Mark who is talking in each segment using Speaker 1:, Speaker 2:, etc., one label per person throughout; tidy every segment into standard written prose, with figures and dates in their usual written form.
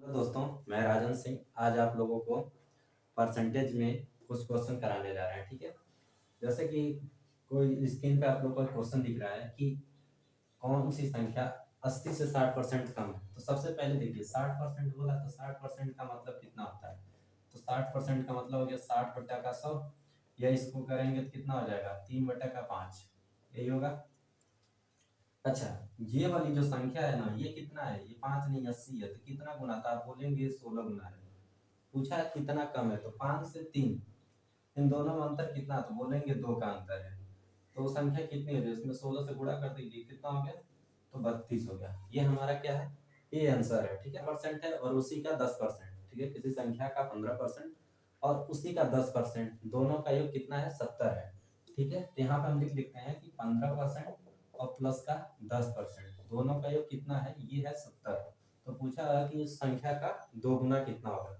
Speaker 1: Hello दोस्तों, मैं राजन सिंह आज आप लोगों को परसेंटेज में कुछ क्वेश्चन कराने जा रहे हैं। ठीक है। जैसे कि कोई स्क्रीन पे आप लोगों को क्वेश्चन दिख रहा है कि कौन सी संख्या 80 से 60% कम है। तो सबसे पहले देखिए 60% बोला तो 60% का मतलब कितना होता है। तो 60% का मतलब हो गया 60/100 या इसको करेंगे तो कितना हो जाएगा 3/5 यही होगा। अच्छा, ये वाली जो संख्या है ना ये कितना है, ये 5 नहीं 80 है। तो कितना गुना था, आप बोलेंगे 16 गुना है। पूछा है कितना कम है, तो 5 से 3, इन दोनों में अंतर कितना, तो बोलेंगे 2 का अंतर है। तो संख्या कितनी हो गई, इसमें 16 से गुणा कर दीजिए, कितना हो गया, तो 32 हो गया। ये हमारा क्या है, ये आंसर है। ठीक है, परसेंट है और उसी का 10%। ठीक है, किसी संख्या का 15% और उसी का 10%, दोनों का योग कितना है, 70 है। ठीक है, तो यहाँ पे हम लिख लिखते हैं कि 15% और प्लस का 10%, दोनों का योग कितना है, ये है 70। तो पूछा है कि इस संख्या का दो गुना कितना होगा।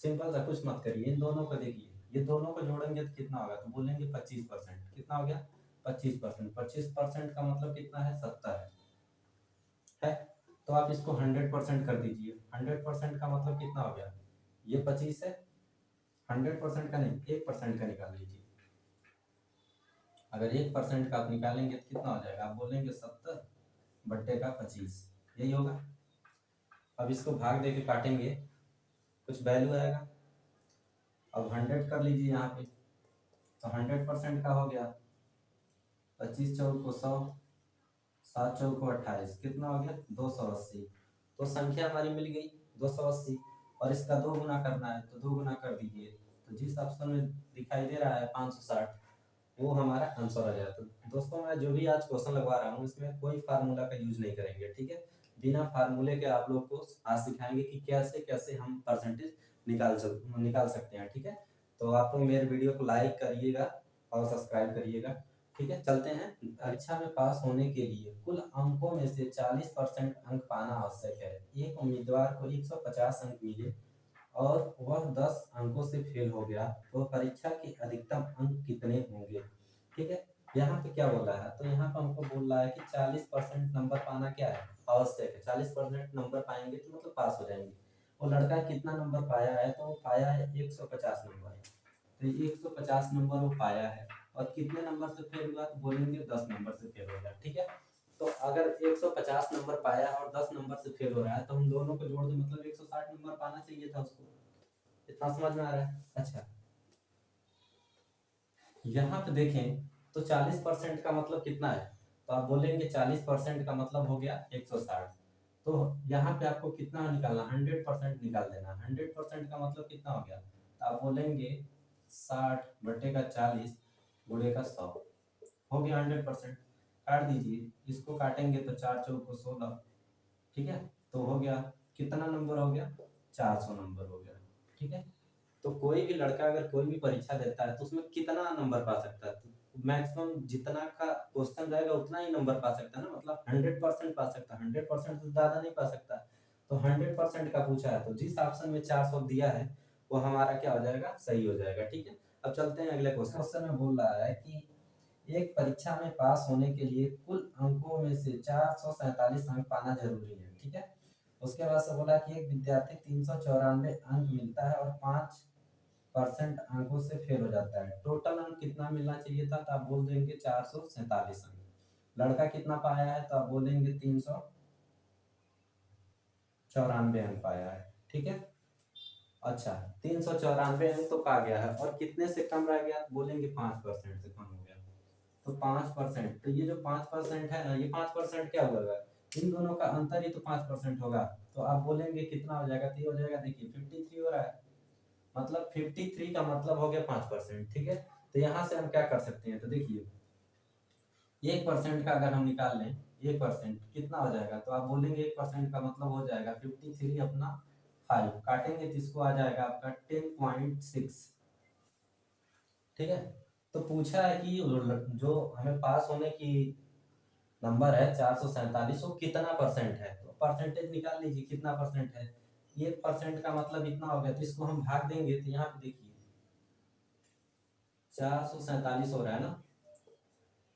Speaker 1: सिंपल सा, कुछ मत करिए, इन दोनों को देखिए, ये दोनों को जोड़ेंगे तो कितना होगा, तो बोलेंगे 25%। कितना हो गया, 25%। 25% का मतलब कितना है, 70 है। तो आप इसको 100% कर दीजिए। 100% का मतलब कितना हो गया, ये 25 है। 100% का नहीं, 1% का निकाल लीजिए। अगर 1% का आप निकालेंगे तो कितना हो जाएगा, आप बोलेंगे 70/25 यही होगा। अब इसको भाग दे के काटेंगे, कुछ वैल्यू आएगा। अब 100 कर लीजिए यहाँ पे, तो 100% का हो गया 25 चौक को 100, 7 चौक को 28, कितना हो गया 280। तो संख्या हमारी मिल गई 280, और इसका दो गुना करना है तो दो गुना कर दीजिए। तो जिस ऑप्शन में दिखाई दे रहा है 560, वो हमारा आंसर आ गया। तो दोस्तों, मैं जो भी आज क्वेश्चन लगवा रहा हूँ इसमें कोई फार्मूला का यूज नहीं करेंगे। ठीक है, बिना फार्मूले के आप लोग को आज सिखाएंगे कि कैसे कैसे हम परसेंटेज निकाल सकते हैं। ठीक है, तो आप लोग मेरे वीडियो को लाइक करिएगा और सब्सक्राइब करिएगा। ठीक है, चलते हैं। परीक्षा में पास होने के लिए कुल अंकों में से 40% अंक पाना आवश्यक है। एक उम्मीदवार को 150 अंक मिले और वह 10 अंकों से फेल हो गया, तो परीक्षा के अधिकतम अंक कितने होंगे। ठीक है, यहाँ पे क्या बोला है, तो यहाँ पे हमको बोल रहा है कि 40% नंबर पाना क्या है, आवश्यक है। 40% नंबर पाएंगे तो मतलब पास हो जाएंगे। वो लड़का कितना नंबर पाया है, तो वो पाया है 150 नंबर। तो 150 नंबर वो पाया है, और कितने नंबर से फेल हुआ, तो बोलेंगे 10 नंबर से फेल हो गया। ठीक है, तो अगर 150 नंबर पाया और 10 नंबर से फेल हो रहा है, तो हम दोनों को जोड़ दें, मतलब 160 नंबर पाना चाहिए था उसको। इतना समझ में आ रहा है। अच्छा, यहाँ पे देखें तो 40% का मतलब कितना है, तो आप बोलेंगे 40% का मतलब हो गया 160। तो यहाँ पे आपको कितना निकालना, 100% निकाल देना। 100% का मतलब कितना हो गया, तो आप बोलेंगे 60/40 गुणे का 100 हो गया 100%। काट दीजिए, इसको काटेंगे तो 4 चौको 16। ठीक है, तो हो गया कितना नंबर हो गया, 400 नंबर हो गया। ठीक है, तो कोई भी लड़का अगर कोई भी परीक्षा देता है तो उसमें कितना नंबर पा सकता है, तो मैक्सिमम जितना का क्वेश्चन रहेगा उतना ही नंबर पा सकता है ना, मतलब 100% पा सकता है। 100% से ज्यादा नहीं पा सकता। तो 100% का पूछा है, तो जिस ऑप्शन में 400 दिया है वो हमारा क्या हो जाएगा, सही हो जाएगा। ठीक है, अब चलते हैं अगले क्वेश्चन। क्वेश्चन में बोल रहा है कि एक परीक्षा में पास होने के लिए कुल अंकों में से 447 अंक पाना जरूरी है। ठीक है, उसके बाद से बोला कि एक विद्यार्थी 394 अंक मिलता है और 5% अंकों से फेल हो जाता है। टोटल अंक कितना मिलना चाहिए था, तो आप बोल देंगे 447 अंक। लड़का कितना पाया है, तो आप बोलेंगे 394 अंक पाया है। ठीक है, अच्छा, 394 अंक तो पा गया है, और कितने से कम रह गया, बोलेंगे 5% से कम हो गया। तो 5%, तो ये जो 5% है ना, ये 5% क्या हुआ, इन दोनों का अंतर ही तो 5% होगा। तो आप बोलेंगे कितना हो जाएगा, तो ये हो जाएगा, देखिए 53 हो रहा है, मतलब 53 का मतलब हो गया 5%। ठीक है, तो यहाँ से हम क्या कर सकते हैं, तो देखिए 1% का अगर हम निकाल लें, 1% कितना हो जाएगा, तो आप बोलेंगे 1% का मतलब हो जाएगा 53 अपना 5, काटेंगे तो इसको आ जाएगा आपका 10.6। ठीक है, तो पूछा है कि जो हमें पास होने की नंबर है 447, वो कितना परसेंट है, तो परसेंटेज निकाल लीजिए कितना परसेंट है। 1% का मतलब इतना हो गया, तो इसको हम भाग देंगे, तो यहाँ पे देखिए 447 हो रहा है ना।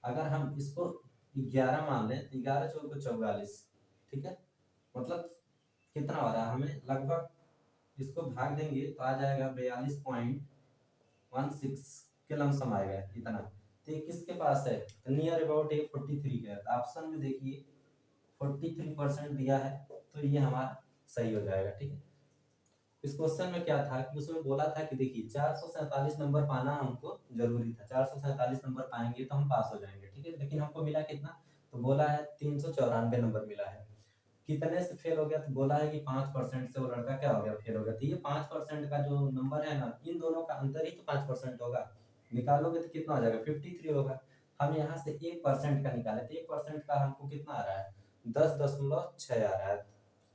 Speaker 1: अगर हम इसको 11 मान लें तो 11 चौको 44। ठीक है, मतलब कितना हो रहा है, हमें लगभग इसको भाग देंगे तो आ जाएगा 42.16 के लमसम आएगा इतना। तो ये किसके पास है, नियर अबाउट ये 43 का है। तो ऑप्शन में देखिए 43% दिया है, तो ये हमारा सही हो जाएगा। ठीक है, इस क्वेश्चन में क्या था कि उसमें बोला था कि देखिए 447 नंबर पाना हमको जरूरी था, 447 नंबर पाएंगे तो हम पास हो जाएंगे। ठीक है, लेकिन हमको मिला कितना, तो बोला है 394 नंबर मिला है। कितने से फेल हो गया, तो बोला है कि 5% से वो लड़का क्या हो गया, फेल हो गया। तो ये 5% का जो नंबर है ना, इन दोनों का अंतर ही तो 5% होगा, निकालोगे तो कितना हो जाएगा, 53 होगा। हम यहाँ से 1% का निकाले तो 1% का हमको कितना आ रहा है, 10.6 आ रहा है।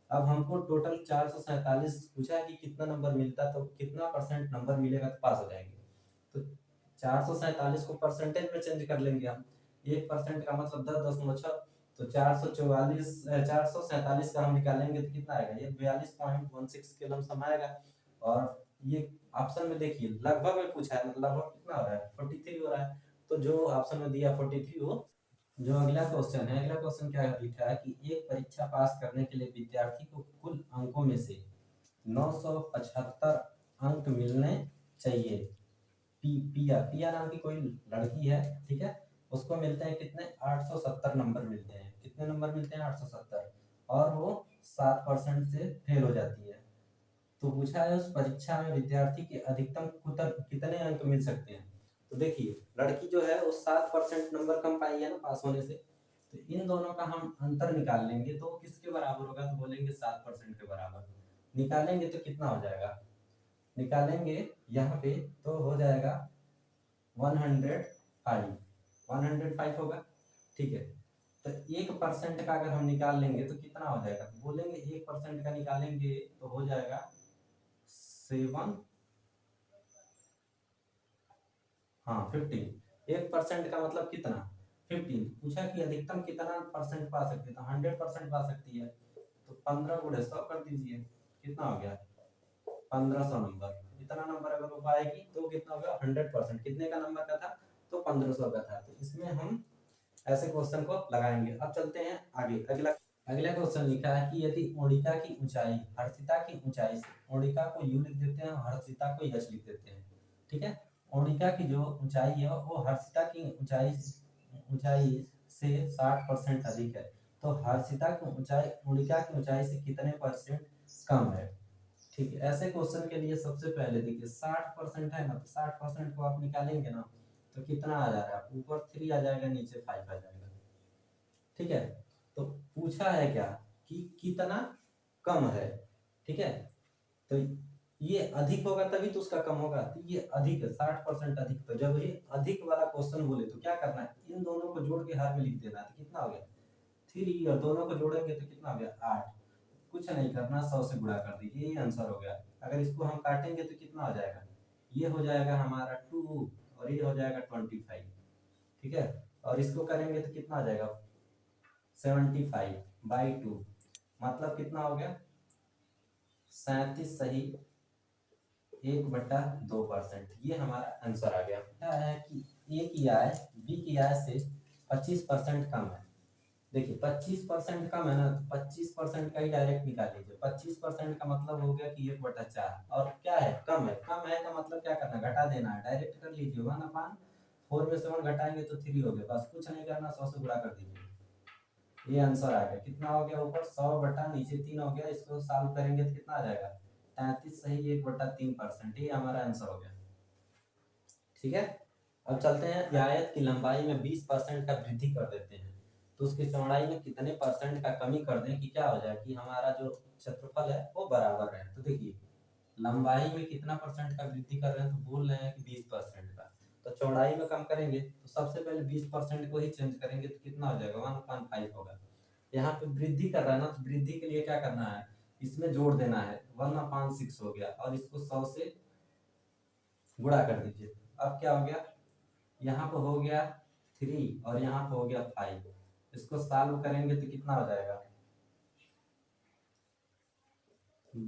Speaker 1: अब हमको टोटल 447 पूछा है कि कितना नंबर मिलता, तो कितना परसेंट नंबर मिलेगा तो पास हो जाएंगे। तो 447 को परसेंटेज में चेंज कर लेंगे हम, 1% का मतलब 10.6, तो 447 का हम निकालेंगे तो कितना आएगा, ये 42.16 के लमसम आएगा। और ये ऑप्शन में देखिए लगभग में पूछा है, मतलब लगभग कितना हो रहा है, 43 हो रहा है। तो जो ऑप्शन में दिया 43 हो। जो अगला क्वेश्चन है, अगला क्वेश्चन क्या लिखा है कि एक परीक्षा पास करने के लिए विद्यार्थी को कुल अंकों में से 975 अंक मिलने चाहिए। पिया नाम की कोई लड़की है, ठीक है, उसको मिलते हैं कितने, 870 नंबर मिलते हैं। कितने नंबर मिलते हैं, 870, और वो 7% से फेल हो जाती है। तो पूछा है उस परीक्षा में विद्यार्थी के अधिकतम कितने अंक मिल सकते हैं। तो देखिए लड़की जो है वो 7% नंबर कम पाई है ना पास होने से, तो इन दोनों का हम अंतर निकाल लेंगे तो किसके बराबर होगा, तो बोलेंगे 7% के बराबर। निकालेंगे तो कितना हो जाएगा, निकालेंगे यहाँ पे तो हो जाएगा 105, 105 होगा। ठीक है, तो 1% का अगर हम निकाल लेंगे तो कितना हो जाएगा, तो बोलेंगे 1% का निकालेंगे तो हो जाएगा 7, हाँ 15। 1% का मतलब कितना, 15। पूछा कि अधिकतम कितना परसेंट पा सकती है, तो 100% पा सकती है। तो 15 गुणे 100 कर दीजिए, कितना हो गया, 1500 नंबर। इतना नंबर अगर वो पाएगी तो कितना होगा, 100%। कितने का नंबर का था, तो 1500 का था। तो इसमें हम ऐसे क्वेश्चन को लगाएंगे। अब चलते हैं आगे। अगला अगला क्वेश्चन लिखा है कि यदि ओडिका की ऊंचाई हर्षिता की ऊंचाई से, ओडिका को यू लिख देते हैं और हर्षिता को यश लिख देते हैं। ठीक है, ओडिका की जो ऊंचाई है वो हर्षिता की ऊंचाई से 60% अधिक है, तो हर्षिता की ऊंचाई ओडिका की ऊंचाई से कितने परसेंट कम है। ठीक है, ऐसे क्वेश्चन के लिए सबसे पहले देखिए 60% है ना, तो 60% को आप निकालेंगे ना तो कितना आ जा रहा है, ऊपर 3 आ जाएगा, नीचे 5 आ जाएगा। ठीक है, तो पूछा है क्या कि कितना कम है। ठीक है, तो ये अधिक होगा तभी तो उसका कम होगा, तो ये अधिक है, 60% अधिक। तो जब ये अधिक वाला क्वेश्चन बोले तो क्या करना है, इन दोनों को जोड़ के हर में लिख देना है। तो कितना हो गया 3, और दोनों को जोड़ेंगे तो कितना हो गया 8। कुछ नहीं करना, 100 से गुणा कर दीजिए, ये आंसर हो गया। अगर इसको हम काटेंगे तो कितना हो जाएगा, ये हो जाएगा हमारा 2 और ये हो जाएगा 25। ठीक है, और इसको करेंगे तो कितना आ जाएगा 75/2, मतलब कितना हो गया 37 सही 1/2%। ये हमारा आंसर आ गया। क्या है कि ए की आय बी की आय से 25% कम है। देखिए 25% कम है ना, तो 25% का ही डायरेक्ट निकाल लीजिए। 25% का मतलब हो गया कि 1/4, और क्या है, कम है। कम है का मतलब क्या करना, घटा देना है, डायरेक्ट कर लीजिए। 1/4 में से 1 घटाएंगे तो 3 हो गया, बस कुछ नहीं करना, 100 से गुणा कर दीजिए। ये आंसर आ गया। कितना हो गया, ऊपर 100 बटा नीचे 3 हो गया। इसको सॉल्व करेंगे तो कितना आ जाएगा 33 सही 1/3%। ये हमारा आंसर हो गया। ठीक है, अब चलते हैं आयत की लंबाई में 20% का वृद्धि कर देते हैं, तो उसकी चौड़ाई में कितने परसेंट का कमी कर दें कि क्या हो जाए कि हमारा जो क्षेत्रफल है वो बराबर रहे। तो देखिए लंबाई में कितना परसेंट का वृद्धि कर रहे हैं, तो बोल रहे हैं कि 20% का। तो चौड़ाई में कम करेंगे तो सबसे पहले 20% को ही चेंज करेंगे तो कितना हो जाएगा 1/5 होगा। यहाँ पे वृद्धि कर रहा है ना, तो वृद्धि के लिए क्या करना है, इसमें जोड़ देना है, 1/6 हो गया, और इसको 100 से गुणा कर दीजिए। अब क्या हो गया, यहाँ पे हो गया 3 और यहाँ पे हो गया 5। इसको सॉल्व करेंगे तो कितना हो जाएगा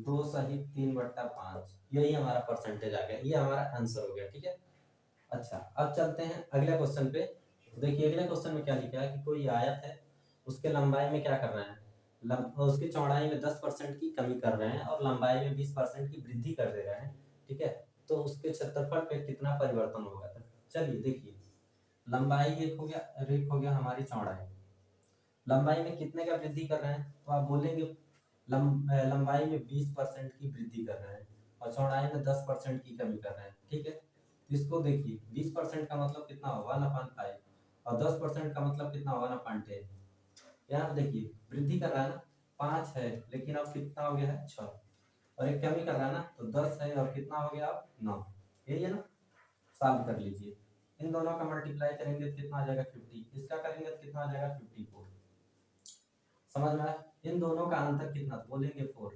Speaker 1: 2 सही 3/5। यही हमारा परसेंटेज आ गया, ये हमारा आंसर हो गया। ठीक है, अच्छा अब चलते हैं अगले क्वेश्चन पे। देखिए अगले क्वेश्चन में क्या लिखा है कि कोई आयत है, उसके लंबाई में क्या करना है, और उसकी चौड़ाई में 10% की कमी कर रहे हैं और लंबाई में 20% की वृद्धि कर दे रहे हैं, ठीक है, तो उसके क्षेत्रफल पे कितना परिवर्तन होगा। तो चलिए देखिए, लंबाई एक हो गया और एक हो गया हमारी चौड़ाई। लंबाई में कितने का वृद्धि कर रहे हैं, तो आप बोलेंगे लंबाई में 20% की वृद्धि कर रहे हैं और चौड़ाई में 10% की कमी कर रहे हैं, ठीक है। इसको देखिए, 20% का मतलब कितना होगा 1/5 और 10% का मतलब कितना होगा 1/10। यहाँ पे देखिए वृद्धि कर रहा है ना, 5 है लेकिन अब कितना हो गया है 6, और एक कमी कर रहा है ना, तो 10 है और कितना हो गया अब 9। यही है ना, सॉल्व कर लीजिए। इन दोनों का मल्टीप्लाई करेंगे तो कितना आ जाएगा 50, इसका करेंगे तो कितना आ जाएगा 54। समझ में आया। इन दोनों का अंतर कितना, तो बोलेंगे 4,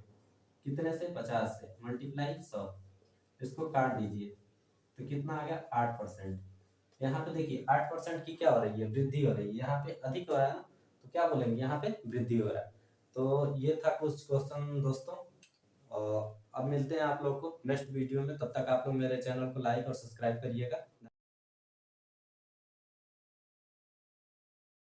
Speaker 1: कितने से 50 से, मल्टीप्लाई 100, इसको काट दीजिए तो कितना आ गया 8%। यहाँ पे देखिए 8% की क्या हो रही है, वृद्धि हो रही है, यहाँ पे अधिक हो रहा है ना, तो क्या बोलेंगे यहाँ पे वृद्धि हो रहा है। तो ये था कुछ क्वेश्चन दोस्तों, और अब मिलते हैं आप लोग को नेक्स्ट वीडियो में, तब तक आप लोग मेरे चैनल को लाइक और सब्सक्राइब करिएगा।